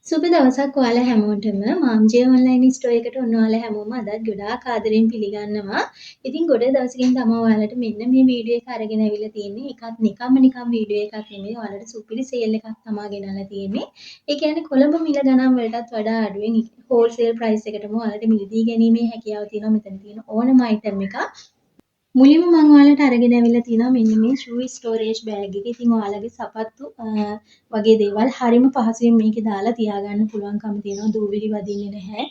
සුබ දවසක් ඔයාලා හැමෝටම මාම්ජේ ඔන්ලයින් ස්ටෝර් එකට ඔයාලා හැමෝම අදත් ගොඩාක් ආදරෙන් පිළිගන්නවා. ඉතින් ගොඩ දවසකින් තමයි ඔයාලට මෙන්න මේ වීඩියෝ එක අරගෙන අවිල්ලා තියෙන්නේ. ඒකත් නිකම් වීඩියෝ එකක් නෙමෙයි. ඔයාලට සුපිරි සේල් එකක් තමයි ගෙනල්ලා තියෙන්නේ. ඒ කියන්නේ කොළඹ මිල ගණන් වලටත් වඩා අඩුවෙන් හෝල්සේල් ප්‍රයිස් එකටම ඔයාලට මිලදී ගැනීමේ හැකියාව තියෙනවා. මෙතන තියෙන ඕනම අයිටම් එකක් මුලින්ම මම ඔයාලට අරගෙන ඇවිල්ලා තියෙනවා මෙන්න මේ ෂූ ස්ටෝරේජ් බෑග් එක. ඉතින් ඔයාලගේ සපත්තු වගේ දේවල් හරිම පහසුවෙන් මේකේ දාලා තියාගන්න පුළුවන්කම තියෙනවා. දූවිලි වදින්නේ නැහැ.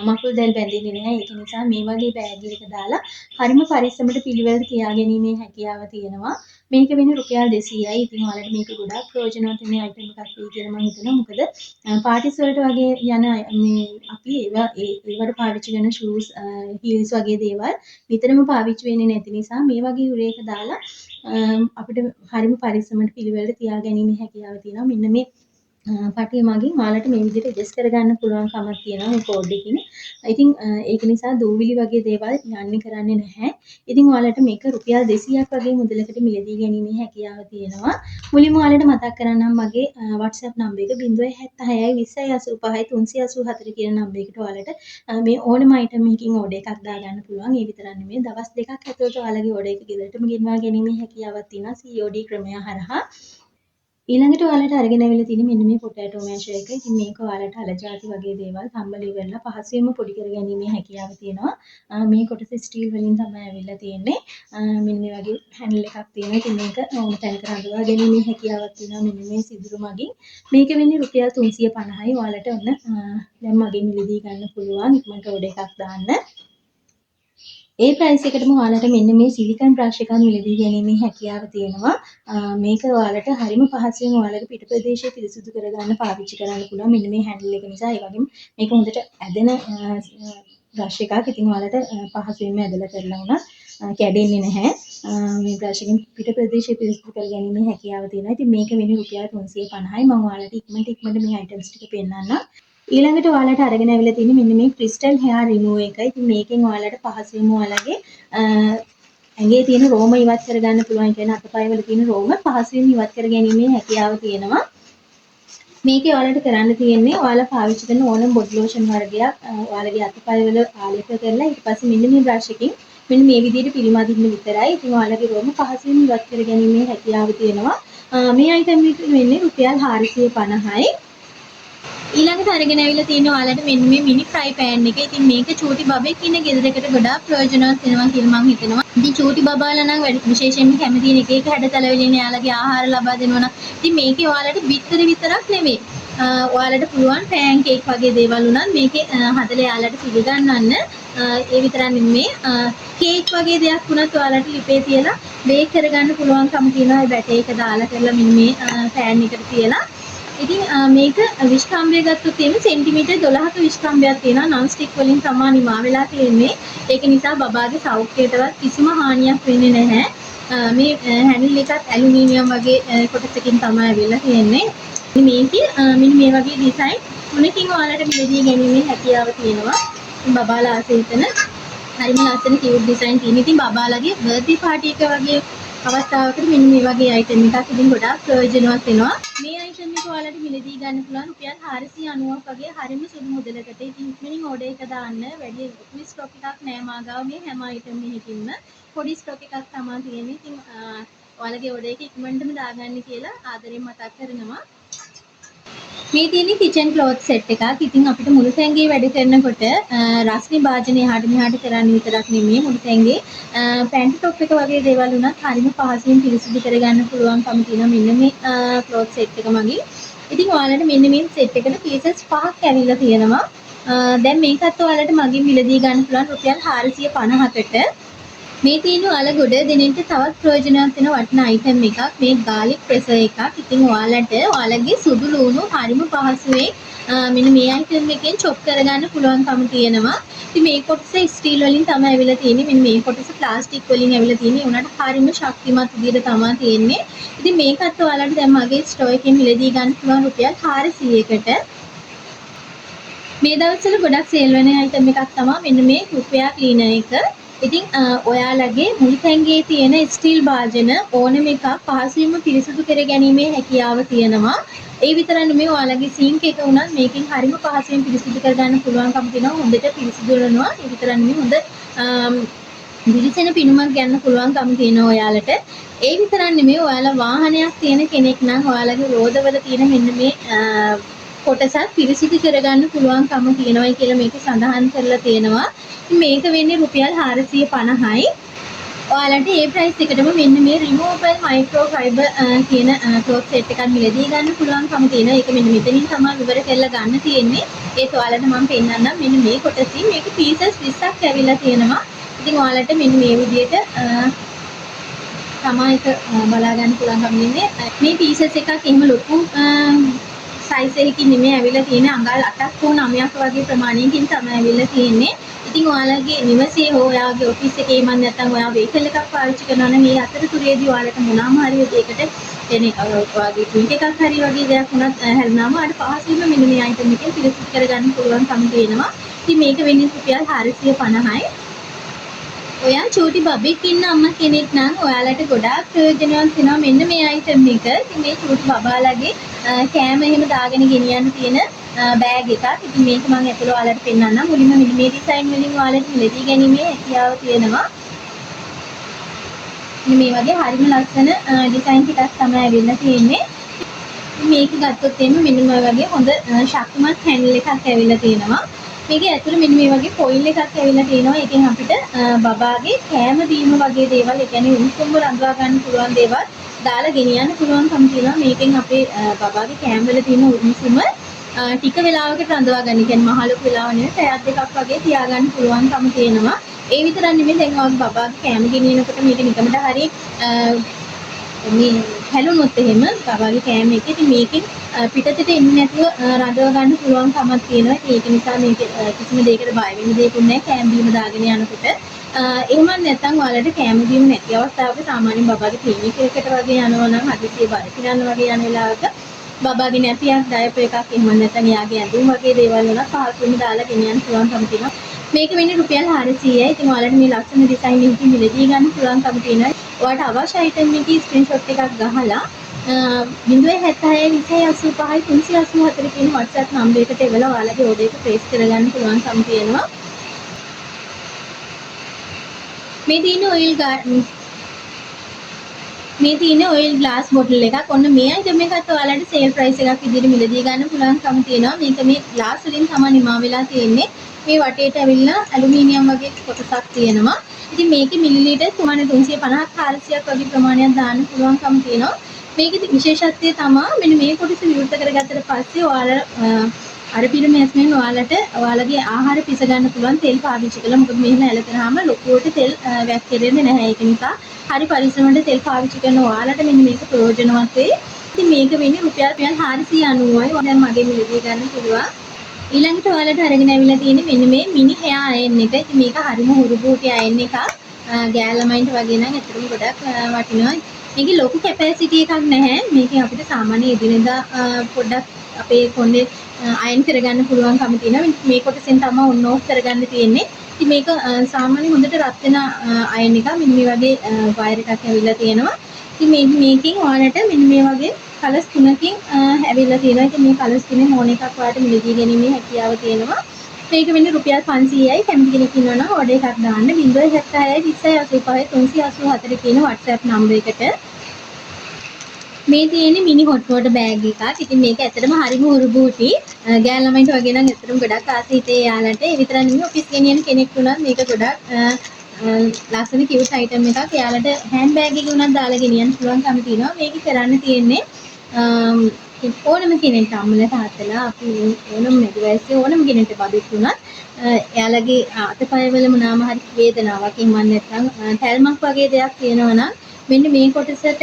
මකුළු දැල් බැඳෙන්නේ නැහැ. ඒක නිසා මේ වගේ බෑග් එකක දාලා හරිම පරිස්සමට පිළිවෙලට තියාගැනීමේ හැකියාව තියෙනවා. මේක වෙන්නේ රුපියල් 200යි. ඉතින් ඔයාලට මේක ගොඩාක් ප්‍රයෝජනවත් වෙන අයිටම් එකක් වෙයි කියලා මම හිතනවා. මොකද පාටිස් වලට වගේ යන මේ අපි ඒවට පාවිච්චි කරන ෂූස් හීල්ස් වගේ දේවල් නිතරම පාවිච්චි වෙන්නේ නැති නිසා මේ වගේ උරේක දාලා අපිට හරිම පරිස්සමට පිළිවෙලට තියාගැනීමේ හැකියාව තියෙනවා. මෙන්න මේ පටිය මගින් ඔයාලට මේ විදිහට ඇඩ්ජස්ට් කරගන්න පුළුවන් කමක් තියෙනවා මේ කෝඩ් එකකින්. ඉතින් ඒක නිසා දූවිලි වගේ දේවල් යන්නේ කරන්නේ නැහැ. ඉතින් ඔයාලට මේක රුපියල් 200ක් වගේ මුදලකට මිලදී ගැනීමේ හැකියාව තියෙනවා. මුලින්ම ඔයාලට මතක් කරන්නම් මගේ WhatsApp නම්බර එක 076 20 85 384 කියන නම්බර එකට ඔයාලට මේ ඕනම අයිටම් එකකින් ඕඩර් එකක් දාගන්න පුළුවන්. ඒ විතරක් නෙමෙයි දවස් දෙකක් ඇතුළත ඔයාලගේ ඕඩර් එක ගෙදරටම ගෙන්වා ගැනීමේ හැකියාවක් තියෙනවා COD ක්‍රමය හරහා. ඊළඟට ඔයාලට අරගෙන අවිල්ලා තියෙන්නේ මෙන්න මේ පොටැටෝ මෑෂර් එක. ඉතින් මේක ඔයාලට අලජාති වගේ දේවල් තම්බලි වෙලා පහසුවෙන්ම පොඩි කරගැනීමේ හැකියාව තියෙනවා. මේ කොටස ස්ටීල් වලින් තමයි අවිල්ලා තියෙන්නේ. මෙන්න මේ වගේ හැන්ඩල් එකක් තියෙනවා. ඉතින් මේක ඕන තැනක රඳවා ගැනීමේ හැකියාවක් තියෙනවා. මෙන්න මේ සිදුරු මගින්. මේක වෙන්නේ රුපියල් 350යි. ඔයාලට ඔන්න දැන් මගෙන් මිලදී ගන්න පුළුවන්. ඉක්මනට ඕඩර් එකක් දාන්න. ඒ ප්‍රයිස් එකටම ඔයාලට මෙන්න මේ සිලිකන් බ්‍රෂ් එකක් මිලදී ගැනීමේ හැකියාව තියෙනවා. මේක ඔයාලට හරිම පහසුවෙන් ඔයාලගේ පිට ප්‍රදේශය පිරිසිදු කරගන්න පාවිච්චි කරන්න පුළුවන්. මෙන්න මේ හැන්ඩල් එක නිසා ඒ වගේම මේක හොඳට ඇදෙන බ්‍රෂ් එකක්. ඉතින් ඔයාලට පහසුවෙන්ම ඇදලා කරලා උනත් කැඩෙන්නේ නැහැ. මේ බ්‍රෂ් එකෙන් පිට ප්‍රදේශය පිරිසිදු කරගැනීමේ හැකියාව තියෙනවා. ඉතින් මේක වෙන්නේ රුපියල් 350යි. මම ඔයාලට ඉක්මනට මේ අයිටම්ස් ටික පෙන්නන්නම්. ඊළඟට ඔයාලට අරගෙන අවිල්ලා තියෙන්නේ මෙන්න මේ ක්‍රිස්ටල් හෙයාර් රිමූවර් එක. ඉතින් මේකෙන් ඔයාලට පහසුවෙන්ම ඔයාලගේ ඇඟේ තියෙන රෝම ඉවත් කරගන්න පුළුවන්. කියන අතපය වල තියෙන රෝම පහසුවෙන් ඉවත් කරගැනීමේ හැකියාව තියෙනවා. මේකේ ඔයාලට කරන්න තියෙන්නේ ඔයාලා පාවිච්චි කරන ඕනම බොඩි ලෝෂන් වර්ගයක් ඔයාලගේ අතපය වල ආලේප කරලා ඊට පස්සේ මෙන්න මේ බ්‍රෂ් එකකින් මෙන්න මේ විදිහට පිළිමදින්න විතරයි. ඉතින් ඔයාලගේ රෝම පහසුවෙන් ඉවත් කරගැනීමේ හැකියාව තියෙනවා. මේ අයිටම් එක වෙන්නේ රුපියල් 450යි. ඊළඟට අරගෙන ඇවිල්ලා තියෙන ඔයාලට මෙන්න මේ මිනි ෆ්‍රයි පෑන් එක. ඉතින් මේක චූටි බබෙක් ඉන්න ගෙදරකට ගොඩාක් ප්‍රයෝජනවත් වෙනවා කියලා මම හිතනවා. ඉතින් චූටි බබාලා නම් විශේෂයෙන්ම කැමති එක එක හැඩතල වලින් එයාලගේ ආහාර ලබා දෙනවා නම් ඉතින් මේකේ ඔයාලට බිත්තර විතරක් නෙමෙයි. ඔයාලට පුළුවන් පෑන් කේක් වගේ දේවල් උනත් මේකේ හදලා එයාලට පිළිගන්නන්න. ඒ විතරක් නෙමෙයි කේක් වගේ දෙයක් වුණත් ඔයාලට ලිපේ තියලා බේක් කරගන්න පුළුවන්කම තියෙනවා. ඒ බැටේ එක දාලා කරලා මෙන්න මේ පෑන් එකට තියලා ඉතින් මේක විස්කම්බය ගත්තොත් එimhe සෙන්ටිමීටර් 12ක විස්කම්බයක් තියෙනවා. non stick වලින් තමයි නිමා වෙලා තියෙන්නේ. ඒක නිසා බබාගේ සෞඛ්‍යයටවත් කිසිම හානියක් වෙන්නේ නැහැ. මේ හැන්ඩල් එකත් ඇලුමිනියම් වගේ කොටසකින් තමයි අවිල්ලා තියෙන්නේ. මේකේ මෙන්න මේ වගේ ඩිසයින් තුනකින් ඔයාලට මිලදී ගැනීමේ හැකියාව තියෙනවා. බබාලා ආසෙතන හරිම ලස්සන කියුට් ඩිසයින් තියෙන. ඉතින් බබාලාගේ බර්ත්ඩේ පාටි එක වගේ අවස්ථාවකට මෙන්න මේ වගේ අයිටම් එකක් ඉතින් ගොඩාක් ප්‍රයෝජනවත් වෙනවා. මේ අයිටම් එක ඔයාලට මිලදී ගන්න පුළුවන් රුපියල් 490ක් වගේ හරිම සුළු මුදලකට. ඉතින් ඉක්මනින් ඕඩර් එක දාන්න. වැඩි ලොකු ස්ටොක් එකක් නෑ මාගාව මේ හැම අයිටම් එකකින්ම. පොඩි ස්ටොක් එකක් තමයි තියෙන්නේ. ඉතින් ඔයාලගේ ඕඩර් එක ඉක්මනටම දාගන්න කියලා ආදරෙන් මතක් කරනවා. මේ තියෙන්නේ කිචන් ක්ලෝත් සෙට් එකක්. ඉතින් අපිට මුළු තැන්ගේ වැඩ කරනකොට රස්නේ භාජන එහාට මෙහාට කරන්න විතරක් නෙමෙයි මුළු තැන්ගේ පැන්ටි টොප් එක වගේ දේවල් උනත් හරිම පහසුවෙන් පිරිසිදු කරගන්න පුළුවන්කම තියෙනවා මෙන්න මේ ක්ලෝත් සෙට් එක මගින්. ඉතින් ඔයාලට මෙන්න මේ සෙට් එකට පීසස් 5ක් ඇවිල්ලා තියෙනවා. දැන් මේකත් ඔයාලට මගින් මිලදී ගන්න පුළුවන් රුපියල් 450කට. මේ තියෙන ඔයාලා ගොඩ දෙනෙන්ට තවත් ප්‍රයෝජනවත් වෙන වටිනා අයිටම් එකක් මේ garlic presser එකක්. ඉතින් ඔයාලට ඔයාලගේ සුදු ලුණු හරිම පහසුවෙන් මෙන්න මේ අයිටම් එකෙන් chop කරගන්න පුළුවන්කම තියෙනවා. ඉතින් මේ කොටස ස්ටීල් වලින් තමයි ඇවිල්ලා තියෙන්නේ. මෙන්න මේ කොටස ප්ලාස්ටික් වලින් ඇවිල්ලා තියෙන්නේ. උනට හරිම ශක්තිමත් විදිහට තමයි තියෙන්නේ. ඉතින් මේකත් ඔයාලට දැන් මගේ ස්ටෝර් එකෙන් මිලදී ගන්න පුළුවන් රුපියල් 400කට. මේ දවස්වල ගොඩක් සේල් වෙන අයිටම් එකක් තමයි මෙන්න මේ කුප්පියා ක්ලීනර් එක. ඉතින් ඔයාලගේ මුළු තැන්ගේ තියෙන ස්ටීල් භාජන ඕනම එකක් පහසුවෙන්ම පිරිසිදු කර ගැනීමේ හැකියාව තියෙනවා. ඒ විතරක් නෙමෙයි ඔයාලගේ සිංක් එක උනත් මේකෙන් හරිම පහසුවෙන් පිරිසිදු කරගන්න පුළුවන්කම තියෙනවා. හොඳට පිරිසිදු වෙනවා. ඒ විතරක් නෙමෙයි හොඳ දිලිසෙන පිනුමක් ගන්න පුළුවන්කම තියෙනවා ඔයාලට. ඒ විතරක් නෙමෙයි ඔයාලා වාහනයක් තියෙන කෙනෙක් නම් ඔයාලගේ රෝදවල තියෙන මෙන්න මේ කොටසත් පිරිසිදු කරගන්න පුළුවන්කම තියෙනවායි කියලා මේක සඳහන් කරලා තියෙනවා. මේක වෙන්නේ රුපියල් 450යි. ඔයාලට ඒ ප්‍රයිස් එකටම මෙන්න මේ රිමූවබල් මයික්‍රෝ ෆයිබර් කියන ක්ලොත් සෙට් එකක් මිලදී ගන්න පුළුවන්කම තියෙනවා. ඒක මෙන්න මෙතනින් තමයි විවර කරලා ගන්න තියෙන්නේ. ඒත් ඔයාලට මම පෙන්නන්නම් මෙන්න මේ කොටසින් මේක පීසස් 20ක් ඇවිල්ලා තියෙනවා. ඉතින් ඔයාලට මෙන්න මේ විදිහට තමයි ඒක බලා ගන්න පුළුවන්කම ඉන්නේ. මේ පීසස් එකක් එහෙම ලොකු සයිස් එකකින් නෙමෙයි ඇවිල්ලා තියෙන්නේ. අඟල් 8ක් හෝ 9ක් වගේ ප්‍රමාණයකින් තමයි ඇවිල්ලා තියෙන්නේ. ඉතින් ඔයාලගේ නිවසේ හෝ ඔයාගේ ඔෆිස් එකේ මන් නැත්නම් ඔයා වෙහිකල් එකක් පාවිච්චි කරනවා නම් මේ අතරතුරේදී ඔයාලට මොනවාම හරි දෙයකට එනේ ඔයාගේ ට්විට් එකක් හරි වගේ දෙයක් වුණත් හැරුණාම ඔයාලට පහසුවෙන්ම මෙන්න මේ අයිටම් එකෙන් පිරිසිදු කරගන්න පුළුවන්කම තියෙනවා. ඉතින් මේක වෙන්නේ රුපියල් 450යි. ඔයා චූටි බබෙක් ඉන්න අම්මා කෙනෙක් නම් ඔයාලට ගොඩාක් ප්‍රයෝජනවත් වෙනවා මෙන්න මේ අයිටම් එක. ඉතින් මේ චූටි බබාලගේ කෑම එහෙම දාගෙන ගෙනියන්න තියෙන බෑග් එකක්. ඉතින් මේක මම ඇතුළ ඔයාලට පෙන්නන්නම්. මුලින්ම මෙන්න මේ ඩිසයින් වලින් ඔයාලට මිලදී ගැනීමේ හැකියාව තියෙනවා. මේ වගේ හරිම ලස්සන ඩිසයින් ටිකක් තමයි ඇවිල්ලා තියෙන්නේ. මේක ගත්තොත් එන්න මෙන්න මේ වගේ හොඳ ශක්තිමත් හැන්ඩල් එකක් ඇවිල්ලා තියෙනවා. මේකේ ඇතුළේ මෙන්න මේ වගේ ෆොයිල් එකක් ඇවිල්ලා තියෙනවා. ඒකෙන් අපිට බබාගේ කෑම දීම වගේ දේවල්, ඒ කියන්නේ උණුසුම්ව රඳවා ගන්න පුළුවන් දේවල් දාලා ගෙනියන්න පුළුවන්කම තියෙනවා. මේකෙන් අපේ බබාගේ කෑම වල තියෙන උණුසුම ටික වෙලාවකට රඳවා ගන්න. ඒ කියන්නේ මහ ලොකු වෙලාව නෙවෙයි, පැයක් දෙකක් වගේ තියාගන්න පුළුවන්කම තියෙනවා. ඒ විතරක් නෙමෙයි දැන් ඔයාගේ බබාගේ කෑම ගෙනියනකොට මේක නිකමට හරි මේ හැලුනොත් එහෙම බබාගේ කෑම එක ඉතින් මේකෙන් පිටතට එන්නේ නැතුව රඳව ගන්න පුළුවන් කමක් තියෙනවා. ඒක නිසා මේක කිසිම දෙයකට බය වෙන්න දෙයක් නැහැ කෑම බීම දාගෙන යනකොට. එහෙම නැත්නම් ඔයාලට කෑම බීම නැති අවස්ථාවක සාමාන්‍යයෙන් බබාගේ ක්ලිනික් එකකට වගේ යනවා නම් හදිසියෙ බය පිරන්න වගේ යන වෙලාවක බබාගේ නැතියක් ඩයපර් එකක් එහෙම නැත්නම් යාගේ ඇඳුම් වගේ දේවල් වල පහසුවෙන් දාලා ගෙනියන්න පුළුවන්කම තියෙනවා. මේක වෙන්නේ රුපියල් 400යි. ඉතින් ඔයාලට මේ ලස්සන ඩිසයින් එකකින් මිලදී ගන්න පුළුවන්කම තියෙනවා. ඔයාලට අවශ්‍ය අයිටම් එකේ ස්ක්‍රීන්ෂොට් එකක් ගහලා 076 285 384 කියන WhatsApp නම්බරයකට එවලා ඔයාලගේ ඕඩර් එක ප්ලේස් කරගන්න පුළුවන්කම තියෙනවා. මේ තියෙන ඔයිල් ග්ලාස් බොටල් එකක්. ඔන්න මේ අයිටම් එකත් ඔයාලට සේල් ප්‍රයිස් එකක් විදිහට මිලදී ගන්න පුළුවන්කම තියෙනවා. මේක මේ ග්ලාස් වලින් තමයි නිමා වෙලා තියෙන්නේ. මේ වටේට ඇවිල්ලා ඇලුමිනියම් වගේ කොටසක් තියෙනවා. ඉතින් මේකේ මිලිලීටර් 350ක් 400ක් වගේ ප්‍රමාණයක් දාන්න පුළුවන්කම තියෙනවා. මේකේ විශේෂත්වය තමයි මෙන්න මේ කොටස විවෘත කරගත්තට පස්සේ ඔයාලා අර පිරමීස්මෙන් ඔයාලට ඔයාලගේ ආහාර පිස ගන්න පුළුවන් තෙල් පාවිච්චි කළා. මොකද මෙහෙම ඇලතරාම ලොකුවට තෙල් වැක්කිරෙන්නේ නැහැ. ඒක නිසා හරි පරිස්සමෙන් තෙල් පාවිච්චි කරන ඔයාලට මෙන්න මේක ප්‍රයෝජනවත් වෙයි. ඉතින් මේක වෙන්නේ රුපියල් 490යි. දැන් මගේ මිලදී ගන්න පුළුවන්. ඊළඟට ඔයාලට අරගෙන ඇවිල්ලා තියෙන්නේ මෙන්න මේ මිනි හෙයා අයන් එක. ඉතින් මේක හරිම හුරුබූටි අයන් එකක්. ගෑල් ළමයින්ට වගේ නම් ඇත්තටම ගොඩක් වටිනවා. මේකේ ලොකු කැපැසිටි එකක් නැහැ. මේකෙන් අපිට සාමාන්‍ය එදිනෙදා පොඩ්ඩක් අපේ කොණ්ඩේ අයන් කරගන්න පුළුවන්කම තියෙනවා. මේ කොටසෙන් තමයි ඔන් ඔෆ් කරගන්න තියෙන්නේ. ඉතින් මේක සාමාන්‍ය හොඳට රත් වෙන අයන් එකක්. මෙන්න මේ වගේ වයර් එකක් ඇවිල්ලා තියෙනවා. ඉතින් මේකෙන් ඔයාලට මෙන්න මේ වගේ කලර්ස් 3කින් ඇවිල්ලා තියෙනවා. ඉතින් මේ කලර්ස් තුනේ ඕන එකක් ඔයාලට මිලදී ගැනීමේ හැකියාව තියෙනවා. මේක වෙන්නේ රුපියල් 500යි. කැමති කෙනෙක් ඉන්නවා නම් ඕඩර් එකක් දාන්න 076 285 384 කියන WhatsApp නම්බර එකට. මේ තියෙන්නේ මිනි හොට් වෝටර් බෑග් එකක්. ඉතින් මේක ඇත්තටම හරිම උරුබූටි. ගෑල් ළමයින්ට වගේ නම් ඇත්තටම ගොඩක් ආසයිතේ යාලට. ඒ විතරක් නෙමෙයි ඔෆිස් ගෙනියන කෙනෙක් වුණත් මේක ගොඩක් ලස්සන කිව්ට් අයිටම් එකක්. යාලට හෑන්ඩ් බෑග් එකේ උනත් දාලා ගෙනියන්න පුළුවන්කම තියෙනවා. මේක කරන්න තියෙන්නේ ඕනම කෙනෙක්ට අම්මලා තාත්තලා අපි ඕනම නැති වයසේ ඕනම කෙනෙක්ට බබෙක් වුණත් එයාලගේ අතපය වල මොනවාම හරි වේදනාවක් එහෙම නැත්නම් තැල්මක් වගේ දෙයක් තියෙනවා නම් මෙන්න මේ කොටසට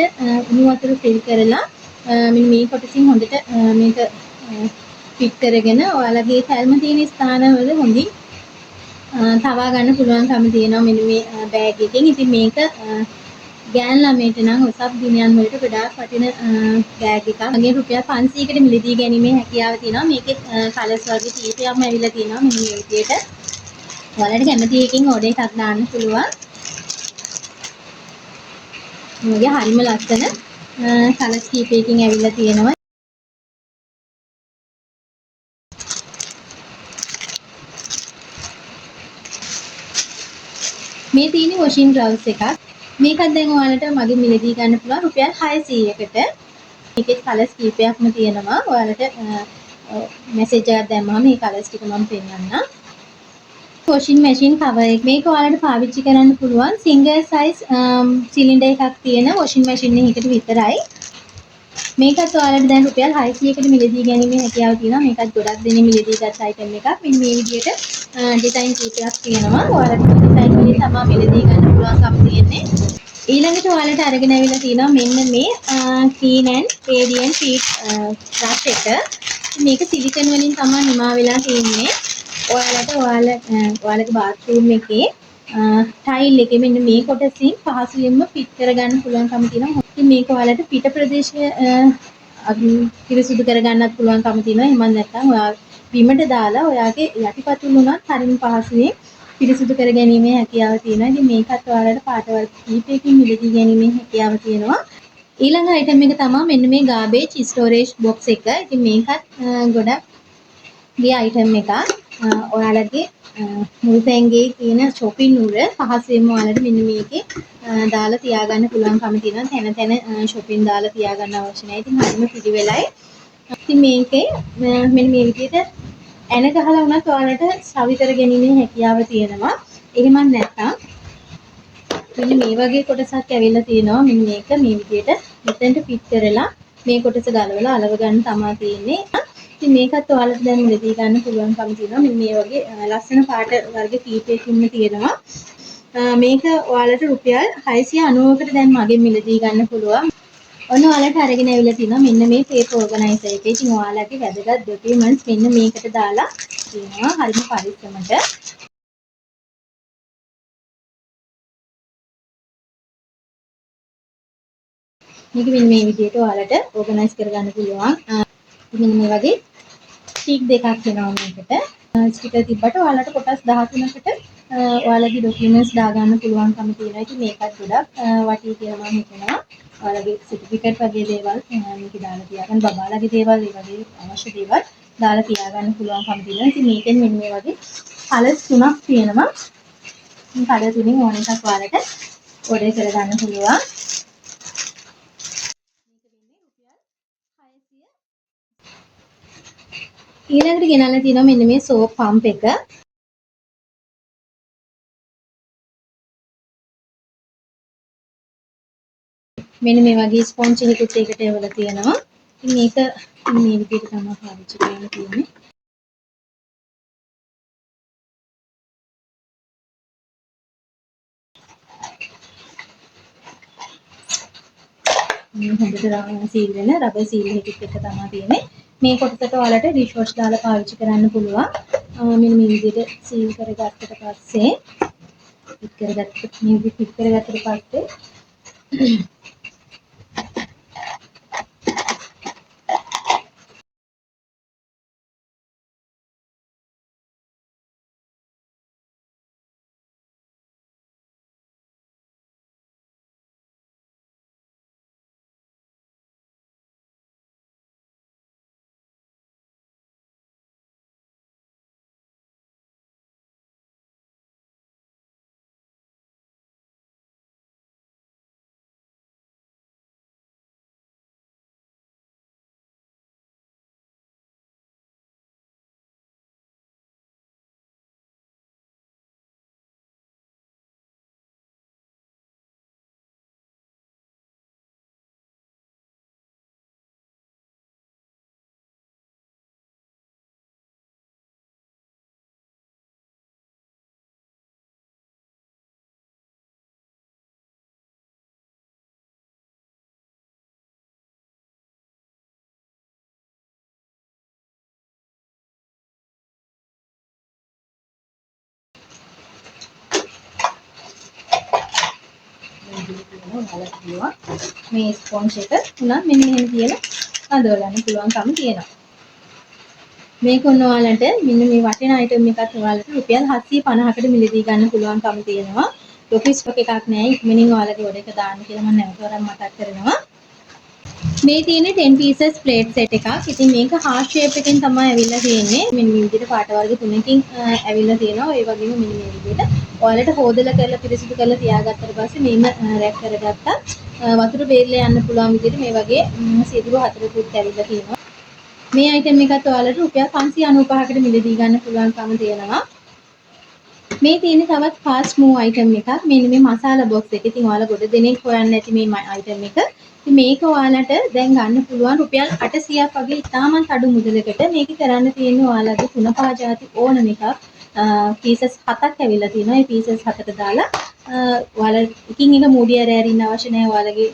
උණු වතුර ෆිල් කරලා මෙන්න මේ කොටසින් හොඳට මේක ෆිட் කරගෙන ඔයාලගේ තැල්ම තියෙන ස්ථානවල හොඳින් තවා ගන්න පුළුවන්කම තියෙනවා මෙන්න මේ බෑග් එකෙන්. ඉතින් මේක ගෑන් ළමයට නම් ඔසප් දිනයන් වලට ගොඩාක් වටින බෑග් එකක්. මගේ රුපියල් 500කට මිලදී ගැනීමේ හැකියාව තියෙනවා. මේකේ කලර්ස් වගේ කීපයක්ම ඇවිල්ලා තියෙනවා මෙන්න මේ විදියට. ඔයාලට කැමති එකකින් ඕඩර් එකක් දාන්න පුළුවන්. මගේ හරිම ලස්සන කලර්ස් කීපයකින් ඇවිල්ලා තියෙනවා. මේ තියෙන්නේ washing gloves එකක්. මේකත් දැන් ඔයාලට මගෙන් මිලදී ගන්න පුළුවන් රුපියල් 600කට. මේකේ කලර්ස් කීපයක්ම තියෙනවා. ඔයාලට මැසේජ් එකක් දැම්මම මේ කලර්ස් ටික මම පෙන්නන්නම්. washing machine cover එක. මේක ඔයාලට පාවිච්චි කරන්න පුළුවන් single size සිලින්ඩර් එකක් තියෙන washing machine එකකට විතරයි. මේකත් ඔයාලට දැන් රුපියල් 600කට මිලදී ගැනීමේ හැකියාව තියෙනවා. මේකත් ගොඩක් දෙනෙක් මිලදී ගත් අයිටම් එකක්. මෙන්න මේ විදිහට ඩිසයින් කීපයක් තියෙනවා. ඔයාලට මේ ඩිසයින් වලින් තමයි මිලදී ගන්න පුළුවන්කම තියෙන්නේ. ඊළඟට ඔයාලට අරගෙන ඇවිල්ලා තියෙනවා මෙන්න මේ clean and radiant sheet brush එක. මේක සිලිකන් වලින් තමයි නිමා වෙලා තියෙන්නේ. ඔයාලගේ bathroom එකේ ටයිල් එකේ මෙන්න මේ කොටසින් පහසුවෙන්ම ෆිට කරගන්න පුළුවන්කම තියෙනවා. ඉතින් මේක ඔයාලට පිට ප්‍රදේශය පිරිසුදු කරගන්නත් පුළුවන්කම තියෙනවා. එහෙම නැත්නම් ඔයා බිමට දාලා ඔයාගේ යටිපතුල් උනත් හරිම පහසුවෙන් පිරිසුදු කර ගැනීමේ හැකියාව තියෙනවා. ඉතින් මේකත් ඔයාලට පාටවල් කීපයකින් මිලදී ගැනීමේ හැකියාව තියෙනවා. ඊළඟ අයිටම් එක තමයි මෙන්න මේ garbage storage box එක. ඉතින් මේකත් ගොඩක් ගේ අයිටම් එකක්. ඔයාලගේ මුල්පැන්ගේ තියෙන shopping උර පහසුවෙන්ම ඔයාලට මෙන්න මේකේ දාලා තියාගන්න පුළුවන්කම තියෙනවා. තැන තැන shopping දාලා තියාගන්න අවශ්‍ය නැහැ. ඉතින් හරිම පිළිවෙලයි. ඉතින් මේකේ මෙන්න මේ විදිහට ඇන ගහලා වුණත් ඔයාලට සවි කර ගැනීමේ හැකියාව තියෙනවා. එහෙම නැත්නම් මෙන්න මේ වගේ කොටසක් ඇවිල්ලා තියෙනවා. මෙන්න මේක මේ විදිහට මෙතෙන්ට ෆිට කරලා මේ කොටස ගලවලා අලව ගන්න තමයි තියෙන්නේ. ඉතින් මේකත් ඔයාලට දැන් මිලදී ගන්න පුළුවන්කම තියෙනවා. මෙන්න මේ වගේ ලස්සන පාට වර්ග කීපයකින්ම තියෙනවා. මේක ඔයාලට රුපියල් 690කට දැන් මගෙන් මිලදී ගන්න පුළුවන්. ඔන්න ඔයාලට අරගෙන ඇවිල්ලා තිනවා මෙන්න මේ පේපර් ඕගනයිසර් එක. ඉතින් ඔයාලගේ වැදගත් ડોකියුමන්ට්ස් මෙන්න මේකට දාලා තියෙනවා. හරිම පරිස්සමට. මේක මෙන්න මේ විදිහට ඔයාලට ඕගනයිස් කරගන්න පුළුවන්. මෙන්න මේ වගේ ස්ටික් දෙකක් එනවා මේකට. ස්ටිකර් තිබ්බට ඔයාලට කොටස් 13කට ඔයාලගේ ડોකියුමන්ට්ස් දාගන්න පුළුවන්කම තියෙනවා. ඉතින් මේකත් ගොඩක් වටී කියලා මම හිතනවා. ඔයාලගේ සර්ටිෆිකේට් වගේ දේවල් මේක දාලා තියාගන්න, බබාලගේ දේවල්, ඒ වගේ අවශ්‍ය දේවල් දාලා තියාගන්න පුළුවන්කම තියෙනවා. ඉතින් මේකෙන් මෙන්න මේ වගේ කලර්ස් 3ක් තියෙනවා. මේ කලර් තුنين ඕන එකක් ඔයාලට ඕඩර් කරගන්න පුළුවන්. ඊළඟට ගෙනල්ලා තියෙනවා මෙන්න මේ සෝප් පම්ප් එක. මෙන්න මේ වගේ ස්පොන්ජ් එකකුත් ඒකට එවලා තියෙනවා. ඉතින් මේක මේ විදිහට තමයි පාවිච්චි කරන්න තියෙන්නේ. මේ හොඳට සීල් වෙන රබර් සීල් එකක් තමයි තියෙන්නේ. මේ කොටසට ඔයාලට ඩිෂ් වොෂ් දාලා පාවිච්චි කරන්න පුළුවන්. මෙන්න මේ විදිහට සීල් කරගත්තට පස්සේ පිට කරගත්තට පස්සේ මේ ස්පොන්ජ් එක උනා මෙන්න මෙහෙම කියලා අඳවලන්න පුළුවන්කම තියෙනවා. මේක උන ඔයාලට මෙන්න මේ වටිනා අයිටම් එකක් ඔයාලට රුපියල් 750කට මිලදී ගන්න පුළුවන්කම තියෙනවා. ලොකු ස්ටොක් එකක් නෑ. ඉක්මනින් ඔයාලගේ ඔඩර් එක දාන්න කියලා මම නැවත වරක් මතක් කරනවා. මේ තියෙන්නේ 10 pieces plate set එකක්. ඉතින් මේක heart shape එකෙන් තමයි ඇවිල්ලා තියෙන්නේ. මෙන්න මේ විදිහට පාට වර්ග තුනකින් ඇවිල්ලා තියෙනවා. ඒ වගේම මෙන්න මේ විදිහට ඔයාලට හොදලා කරලා පිරිසිදු කරලා තියාගත්තට පස්සේ මේම රැක් කරගත්තා. වතුර බේරලා යන්න පුළුවන් විදිහට මේ වගේ සිදුරු හතරකුත් ඇවිල්ලා තියෙනවා. මේ අයිටම් එකත් ඔයාලට රුපියල් 595කට මිලදී ගන්න පුළුවන්කම තියෙනවා. මේ තියෙන්නේ තවත් fast move item එකක්. මෙන්න මේ මසාලා box එක. ඉතින් ඔයාලා ගොඩ දෙනෙක් හොයන්නේ නැති මේ item එක. ඉතින් මේක ඔයාලට දැන් ගන්න පුළුවන් රුපියල් 800ක් වගේ ඉතාමත් අඩු මුදලකට. මේක කරන්න තියෙන්නේ ඔයාලගේ 3-5 જાති ඕනම එකක්. පීසස් 7ක් ඇවිල්ලා තියෙනවා. මේ පීසස් 7ට දාලා ඔයාලා එකින් එක මූඩි ඇරින්න අවශ්‍ය නැහැ. ඔයාලගේ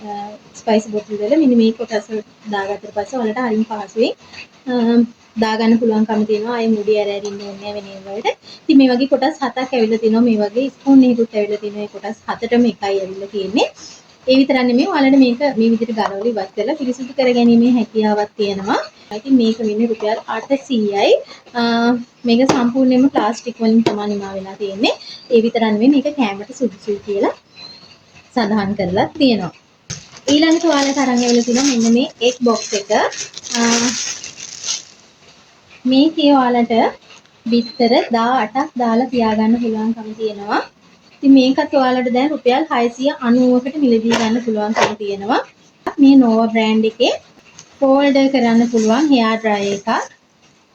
ස්පයිස් බොටල් වල මෙන්න මේ කොටස දාගත්තට පස්සේ ඔයාලට අරින් පහසුවෙන් දාගන්න පුළුවන්කම තියෙනවා. ආයේ මුඩි ඇරින්න ඕනේ නැහැ වෙන වලට. ඉතින් මේ වගේ කොටස් 7ක් ඇවිල්ලා තිනවා. මේ වගේ ස්පූන් එකකුත් ඇවිල්ලා තිනවා. මේ කොටස් 7ටම එකයි ඇවිල්ලා තියෙන්නේ. ඒ විතරක් නෙමෙයි ඔයාලට මේක මේ විදිහට ගලවලා ඉවත් කරලා පිරිසිදු කර ගැනීමේ හැකියාවක් තියෙනවා. ඉතින් මේක වෙන්නේ රුපියල් 800යි. මේක සම්පූර්ණයෙන්ම ප්ලාස්ටික් වලින් තමයි නිමා වෙලා තියෙන්නේ. ඒ විතරක් නෙමෙයි මේක කැමරට සුදුසුයි කියලා සඳහන් කරලා තියෙනවා. ඊළඟට ඔයාලට අරන් ඇවිල්ලා තියෙනවා මෙන්න මේ එක් බොක්ස් එක. මේකේ ඔයාලට බිත්තර 18ක් දාලා තියාගන්න පුළුවන්කම තියෙනවා. ඉතින් මේකත් ඔයාලට දැන් රුපියල් 690කට මිලදී ගන්න පුළුවන්කම තියෙනවා. මේ Nova brand එකේ ෆෝල්ඩර් කරන්න පුළුවන් hair dryer එකක්.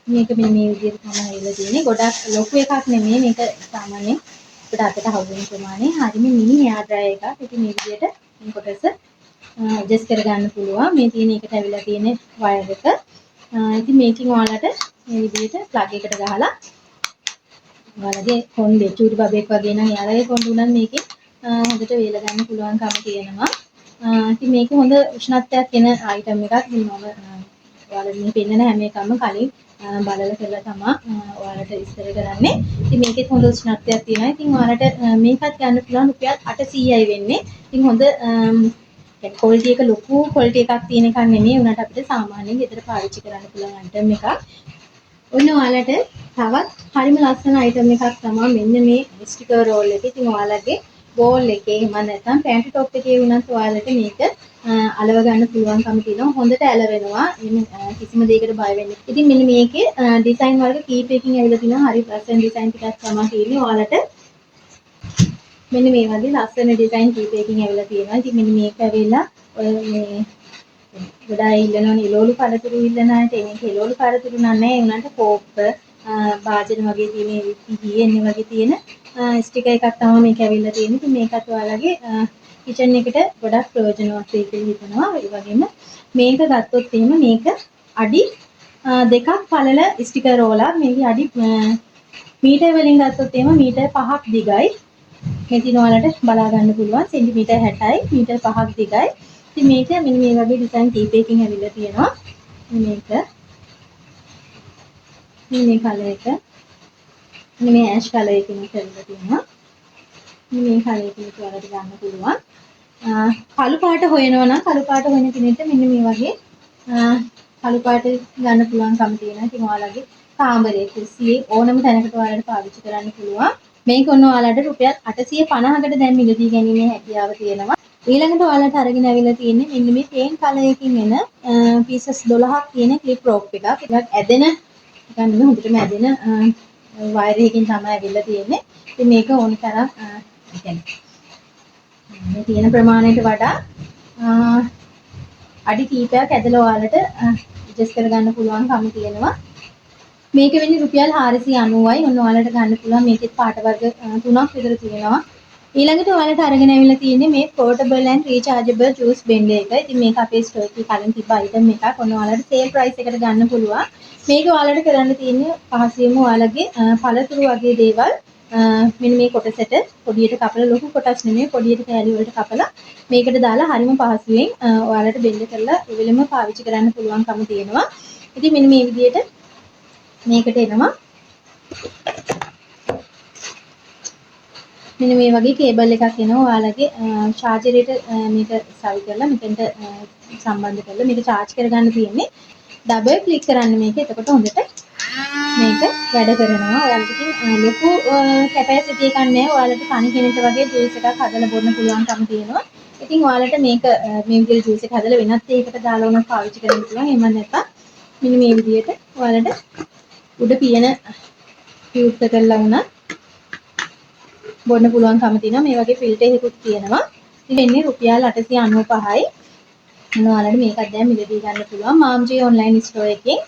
මේක මෙන්න මේ විදිහට තමයි ඇවිල්ලා තියෙන්නේ. ගොඩක් ලොකු එකක් නෙමෙයි. මේක සාමාන්‍යයෙන් අපිට අතට හවු වෙන ප්‍රමාණය. හරිම මිනි hair dryer එකක්. ඉතින් මේ විදිහට මේ කොටස ඇඩ්ජස්ට් කරගන්න පුළුවන්. මේ තියෙන එකට ඇවිල්ලා තියෙන වයර් එක. ඉතින් මේකෙන් ඔයාලට මේ විදිහට ප්ලග් එකට ගහලා ඔයාලගේ කොණ්ඩේ චූටි බබෙක් වගේ නම් එයාලගේ කොණ්ඩ උනන් මේකේ හොඳට වේල ගන්න පුළුවන්කම තියෙනවා. ඉතින් මේක හොඳ උෂ්ණත්වයක් එන අයිටම් එකක්. ඉතින් මම ඔයාලට මේ පෙන්නන හැම එකම කලින් බලලා කරලා තමයි ඔයාලට ඉස්තර කරන්නේ. ඉතින් මේකෙත් හොඳ උෂ්ණත්වයක් තියෙනවා. ඉතින් ඔයාලට මේකත් ගන්න පුළුවන් රුපියල් 800යි වෙන්නේ. ඉතින් හොඳ ක්වොලිටි එක ලොකු ක්වොලිටි එකක් තියෙන එකක් නෙමෙයි. උනට අපිට සාමාන්‍යයෙන් ගෙදර පාවිච්චි කරන්න පුළුවන් අයිටම් එකක්. ඔන්න ඔයාලට තවත් හරිම ලස්සන අයිටම් එකක් තමයි මෙන්න මේ ස්ටිකර් රෝල් එක. ඉතින් ඔයාලගේ බෝල් එකේ එහෙම නැත්නම් පැන්ටි টොප් එකේ වුණත් ඔයාලට මේක අලව ගන්න පුළුවන්කම තියෙනවා. හොඳට ඇලවෙනවා. කිසිම දෙයකට බය වෙන්නේ. ඉතින් මෙන්න මේකේ ඩිසයින් වර්ග කීපයකින් ඇවිල්ලා තිනවා. හරි ලස්සන ඩිසයින් ටිකක් තමයි තියෙන්නේ. ඔයාලට මෙන්න මේ වගේ ලස්සන ඩිසයින් කීපයකින් ඇවිල්ලා තියෙනවා. ඉතින් මෙන්න මේක ඇවිල්ලා ඔය මේ ගොඩායි ඉල්ලනවනේ එළවලු පළතුරු ඉල්ලන අයට මේක එළවලු පළතුරු නෑ. උනන්ට කෝප්ප භාජන වගේ තියෙන පිහියෙන්නේ වගේ තියෙන ස්ටිකර් එකක් තමයි මේක ඇවිල්ලා තියෙන්නේ. ඉතින් මේකත් ඔයාලගේ කිචන් එකට ගොඩක් ප්‍රයෝජනවත් වෙයි කියලා හිතනවා. ඒ වගේම මේක ගත්තොත් එහෙම මේක අඩි 2ක් පළල ස්ටිකර් රෝලර්. මේකේ අඩි මීටර් වලින් ගත්තොත් එහෙම මීටර් 5ක් දිගයි. මෙතින ඔයාලට බලා ගන්න පුළුවන්. සෙන්ටිමීටර් 60යි මීටර් 5ක් දිගයි. ඉතින් මේක මෙන්න මේ වගේ ඩිසයින් කීපයකින් ඇවිල්ලා තියෙනවා. මේක මේ කලර් එක මේ ඇෂ් කලර් එකකින් කරලා තියෙනවා. මේ කලර් එකකින් ඔයාලට ගන්න පුළුවන්. කළු පාට හොයනවා නම් කළු පාට හොයන කෙනෙක්ට මෙන්න මේ වගේ කළු පාට ගන්න පුළුවන්කම තියෙනවා. ඉතින් ඔයාලගේ කාමරයේ කුස්සියේ ඕනම තැනකට ඔයාලට පාවිච්චි කරන්න පුළුවන්. මේක ඔන්න ඔයාලට රුපියල් 850කට දැන් මිලදී ගැනීමේ හැකියාව තියෙනවා. ඊළඟට ඔයාලට අරගෙන ඇවිල්ලා තියෙන්නේ මෙන්න මේ පේන් කලර් එකකින් එන පීසස් 12ක් තියෙන ක්ලිප් රෝප් එකක්. ඒකත් ඇදෙන නිකන් හොඳටම ඇදෙන වයර් එකකින් තමයි ඇවිල්ලා තියෙන්නේ. ඉතින් මේක ඕන තරම් මේ තියෙන ප්‍රමාණයට වඩා අඩි කීපයක් ඇදලා ඔයාලට ඇඩ්ජස්ට් කරගන්න පුළුවන්කම තියෙනවා. මේක වෙන්නේ රුපියල් 490යි. ඔන්න ඔයාලට ගන්න පුළුවන්. මේකෙත් පාට වර්ග 3ක් විතර තියෙනවා. ඊළඟට ඔයාලට අරගෙන ඇවිල්ලා තියෙන්නේ මේ portable and rechargeable juice blender එක. ඉතින් මේක අපේ ස්ටෝර් එකේ කලින් තිබ්බ item එකක්. ඔන්න ඔයාලට sale price එකට ගන්න පුළුවන්. මේක ඔයාලට කරන්න තියෙන්නේ පහසුවෙන්ම ඔයාලගේ පළතුරු වගේ දේවල් මෙන්න මේ කොටසට පොඩියට කපලා ලොකු කොටස් නෙමෙයි පොඩියට කෑලි වලට කපලා මේකට දාලා හරිම පහසුවෙන් ඔයාලට blend කරලා එවෙලෙම පාවිච්චි කරන්න පුළුවන්කම තියෙනවා. ඉතින් මෙන්න මේ විදිහට මේකට එනවා. මෙන්න මේ වගේ කේබල් එකක් එනවා. ඔයාලගේ චාර්ජරයට මේක සවි කරලා මෙතෙන්ට සම්බන්ධ කරලා මේක charge කරගන්න තියෙන්නේ. ඩබල් ක්ලික් කරන්න මේක. එතකොට හොඳට මේක වැඩ කරනවා. ඔයාලට ඉතින් ලොකු කැපැසිටි එකක් නැහැ. ඔයාලට තනි කෙනෙක්ට වගේ ජූස් එකක් හදලා බොන්න පුළුවන්කම තියෙනවා. ඉතින් ඔයාලට මේක මේ විදිහට ජූස් එක හදලා වෙනත් එකකට දාලා උනත් පාවිච්චි කරන්න පුළුවන්. එහෙම නැත්නම් මෙන්න මේ විදිහට ඔයාලට උඩ පියන ටියුබ් එකකලා උනත් බොන්න පුළුවන්කම තියෙනවා. මේ වගේ ෆිල්ටර් එකකුත් තියෙනවා. ඉතින් එන්නේ රුපියල් 895යි. ඔයාලට මේකත් දැන් මිලදී ගන්න පුළුවන් මාම්ජේ ඔන්ලයින් ස්ටෝර් එකේ.